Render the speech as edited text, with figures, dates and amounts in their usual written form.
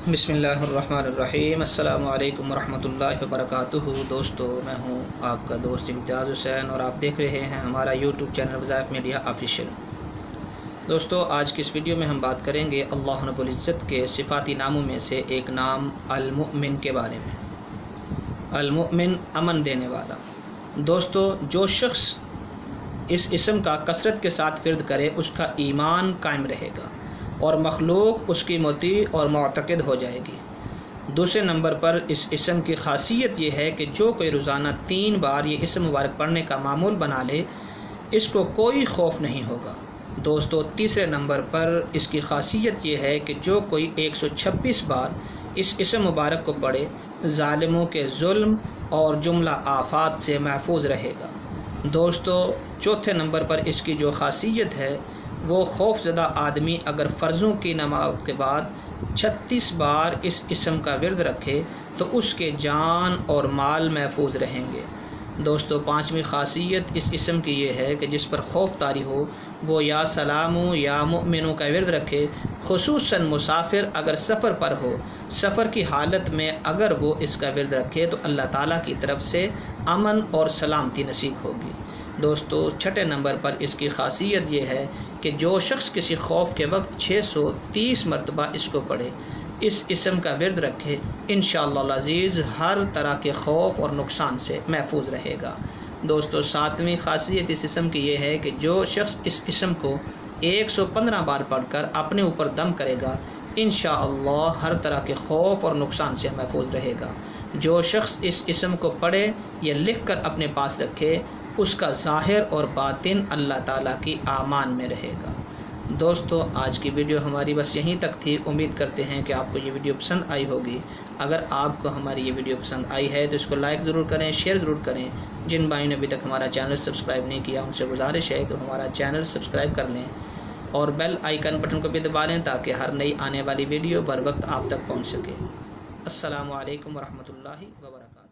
بسم اللہ الرحمن الرحیم۔ السلام علیکم ورحمۃ اللہ وبرکاتہ۔ دوستو، میں ہوں آپ کا دوست امتیاز حسین اور آپ دیکھ رہے ہیں ہمارا یوٹیوب چینل وظائف میڈیا آفیشیل۔ دوستو، آج کی اس ویڈیو میں ہم بات کریں گے اللہ رب العزت کے صفاتی ناموں میں سے ایک نام المؤمن کے بارے میں۔ المؤمن، امن دینے والا۔ دوستو، جو شخص اس اسم کا کثرت کے ساتھ ورد کرے اس کا ایمان قائم رہے گا اور مخلوق اس کی مطیع اور معتقد ہو جائے گی۔ دوسرے نمبر پر اس اسم کی خاصیت یہ ہے کہ جو کوئی روزانہ 3 بار یہ اسم مبارک پڑھنے کا معمول بنا لے اس کو کوئی خوف نہیں ہوگا۔ دوستو، تیسرے نمبر پر اس کی خاصیت یہ ہے کہ جو کوئی 126 بار اس اسم مبارک کو پڑھے ظالموں کے ظلم اور جملہ آفات سے محفوظ رہے گا۔ دوستو، چوتھے نمبر پر اس کی جو خاصیت ہے وہ خوف زدہ آدمی اگر فرضوں کی نماز کے بعد 36 بار اس اسم کا ورد رکھے تو اس کے جان اور مال محفوظ رہیں گے۔ دوستو، پانچویں خاصیت اس اسم کی یہ ہے کہ جس پر خوف طاری ہو وہ یا سلامو یا مؤمنوں کا ورد رکھے، خصوصاً مسافر اگر سفر پر ہو، سفر کی حالت میں اگر وہ اس کا ورد رکھے تو اللہ تعالیٰ کی طرف سے امن اور سلامتی نصیب ہوگی۔ دوستو، چھٹے نمبر پر اس کی خاصیت یہ ہے کہ جو شخص کسی خوف کے وقت 630 مرتبہ اس کو پڑھے، اس اسم کا ورد رکھے، انشاءاللہ العزیز ہر طرح کے خوف اور نقصان سے محفوظ رہے گا۔ دوستو، ساتویں خاصیت اس اسم کی یہ ہے کہ جو شخص اس اسم کو 115 بار پڑھ کر اپنے اوپر دم کرے گا انشاءاللہ ہر طرح کے خوف اور نقصان سے محفوظ رہے گا۔ جو شخص اس اسم کو پڑھے یا لکھ کر اپنے پاس رکھے اس کا ظاہر اور باطن اللہ تعالیٰ کی امان میں رہے گا۔ دوستو، آج کی ویڈیو ہماری بس یہیں تک تھی۔ امید کرتے ہیں کہ آپ کو یہ ویڈیو پسند آئی ہوگی۔ اگر آپ کو ہماری یہ ویڈیو پسند آئی ہے تو اس کو لائک ضرور کریں، شیئر ضرور کریں۔ جن بھائیوں نے ابھی تک ہمارا چینل سبسکرائب نہیں کیا ان سے گزارش ہے کہ ہمارا چینل سبسکرائب کر لیں اور بیل آئیکن بٹن کو بھی دبا لیں تاکہ ہر نئی آنے والی ویڈیو بر وقت آپ تک پہنچ سکے۔ السلام علیکم ورحمۃ اللہ وبرکاتہ۔